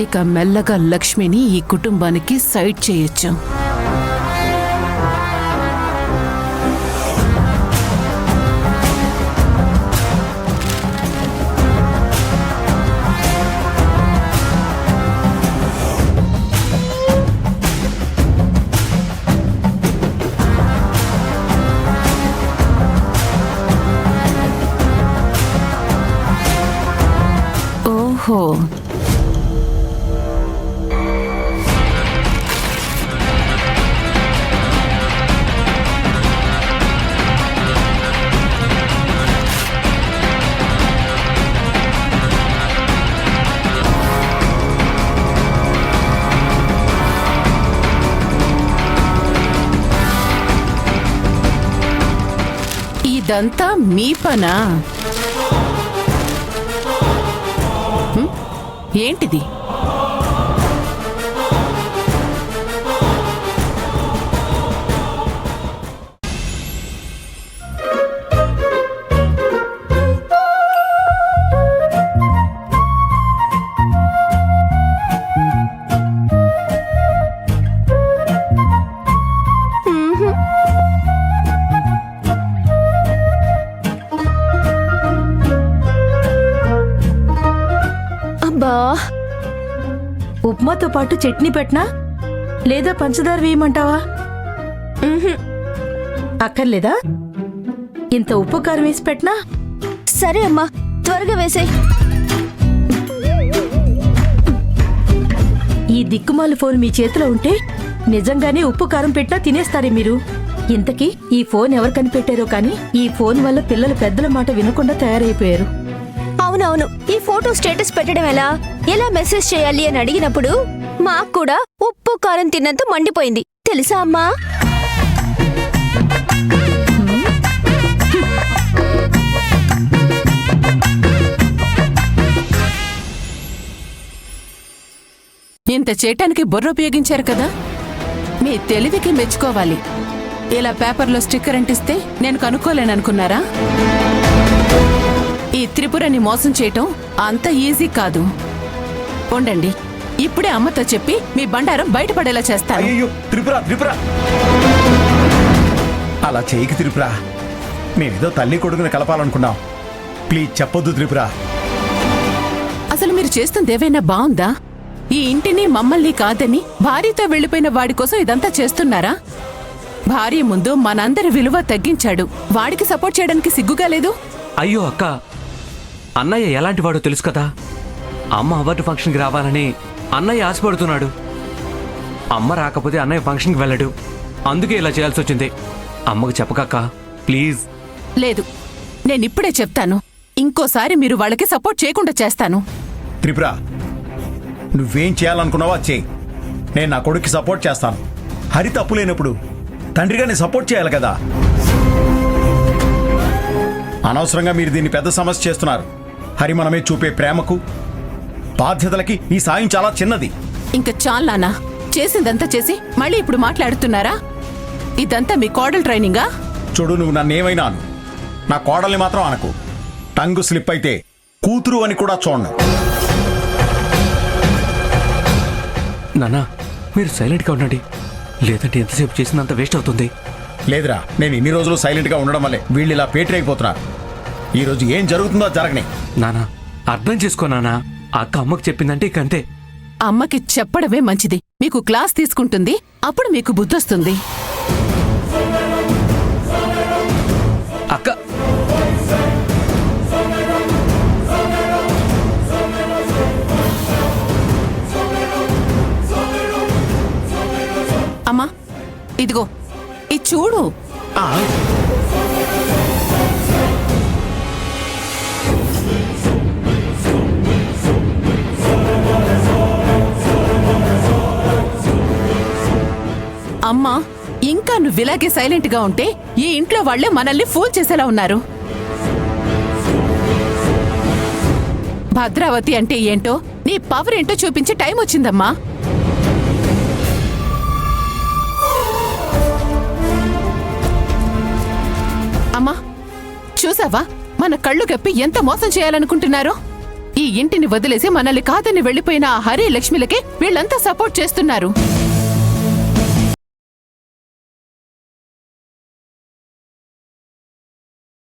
ఇక మెల్లగా లక్ష్మిని ఈ కుటుంబానికి సైడ్ చేయొచ్చు. ఓహో, ఇదంతా మీ పనా? ఏంటిది? ఉప్మాతో పాటు చట్నీ పెట్టనా లేదా పంచదార వేయమంటావా? అక్కర్లేదా? ఇంత ఉప్పు కారం వేసి పెట్టనా? సరే అమ్మా, త్వరగా వేసేయ్. ఈ దిక్కుమాల ఫోన్ మీ చేతిలో ఉంటే నిజంగానే ఉప్పు కారం పెట్టినా తినేస్తారే మీరు. ఇంతకీ ఈ ఫోన్ ఎవరు కనిపెట్టారో కానీ ఈ ఫోన్ వల్ల పిల్లలు పెద్దల మాట వినకుండా తయారైపోయారు. అవునవును, ఈ ఫోటో స్టేటస్ పెట్టడం ఎలా మెసేజ్ చేయాలి అని అడిగినప్పుడు మాకు కూడా ఉప్పు కారం తిన్నంత మండిపోయింది తెలుసా అమ్మా? ఇంత చేయటానికి బుర్ర ఉపయోగించారు కదా, మీ తెలివికి మెచ్చుకోవాలి. ఇలా పేపర్లో స్టిక్కర్ అంటిస్తే నేను కనుక్కోలేననుకున్నారా? ఈ త్రిపురని మోసం చేయటం అంత ఈజీ కాదు. ఉండండి, ఇప్పుడే అమ్మతో చెప్పి మీ బండారం బయటపడేలా చేస్తాను. అయ్యో త్రిపుర, త్రిపుర అలా చేయకి త్రిపుర. మేమేదో తల్లి కొడుకుని కలపాలనుకున్నాం. ప్లీజ్ చెప్పొద్దు త్రిపుర. అసలు మీరు చేస్తుంది ఏవైనా బాగుందా? ఈ ఇంటిని మమ్మల్ని కాదని భార్యతో వెళ్లిపోయిన వాడి కోసం ఇదంతా చేస్తున్నారా? భార్య ముందు మనందరి విలువ తగ్గించాడు. వాడికి సపోర్ట్ చేయడానికి సిగ్గుగా లేదు? అయ్యో అక్క, అన్నయ్య ఎలాంటి వాడో తెలుసు కదా. అమ్మ అవార్డు ఫంక్షన్కి రావాలని అన్నయ్య ఆశపడుతున్నాడు. అమ్మ రాకపోతే అన్నయ్య ఫంక్షన్కి వెళ్ళడు. అందుకే ఇలా చేయాల్సి వచ్చింది. అమ్మకు చెప్పకక్క ప్లీజ్. లేదు, నేనిప్పుడే చెప్తాను. ఇంకోసారి మీరు వాళ్ళకి సపోర్ట్ చేయకుండా చేస్తాను. త్రిపుర, నువ్వేం చేయాలనుకున్నావో అది చేయి. నేను నా కొడుక్కి సపోర్ట్ చేస్తాను. హరి తప్పు లేనప్పుడు తండ్రిగా నేను సపోర్ట్ చేయాలి కదా. అనవసరంగా మీరు దీన్ని పెద్ద సమస్య చేస్తున్నారు. హరి మనమే చూపే ప్రేమకు బాధ్యతలకి ఈ సాయం చాలా చిన్నది. ఇంక చాలానా? చేసిందంతా చేసి మళ్ళీ ఇప్పుడు మాట్లాడుతున్నారా? ఇదంతా మీ కోడలు ట్రైనింగా? చూడు, నువ్వు నన్నేమైనా అను, నా కోడల్ని మాత్రం అనకు. టంగు స్లిప్ అయితే కూతురు అని కూడా చూడను. నానా, మీరు సైలెంట్గా ఉండండి, లేదంటే ఎంతసేపు చేసినంత వేస్ట్ అవుతుంది. లేదురా, నేను ఇన్ని రోజులు సైలెంట్గా ఉండడం వల్లే వీళ్ళు ఇలా పేటరైపోతున్నారు. ఈరోజు ఏం జరుగుతుందో జరగని. నానా, అర్థం చేసుకో నానా. అక్క అమ్మకు చెప్పిందంటే ఇక అంతే. అమ్మకి చెప్పడమే మంచిది. మీకు క్లాస్ తీసుకుంటుంది, అప్పుడు మీకు బుద్ధొస్తుంది. అక్క అమ్మా, ఇదిగో ఇది చూడు. అమ్మా, ఇంకా నువ్విలాగే సైలెంట్ గా ఉంటే ఈ ఇంట్లో వాళ్లే మనల్ని ఫూల్ చేసేలా ఉన్నారు. భద్రావతి అంటే ఏంటో, నీ పవర్ ఏంటో చూపించే టైం వచ్చిందమ్మా. అమ్మా, చూసావా మన కళ్ళు కప్పి ఎంత మోసం చేయాలనుకుంటున్నారో? ఈ ఇంటిని వదిలేసి మనల్ని కాదని వెళ్లిపోయిన ఆ హరి లక్ష్మిలకే వీళ్ళంతా సపోర్ట్ చేస్తున్నారు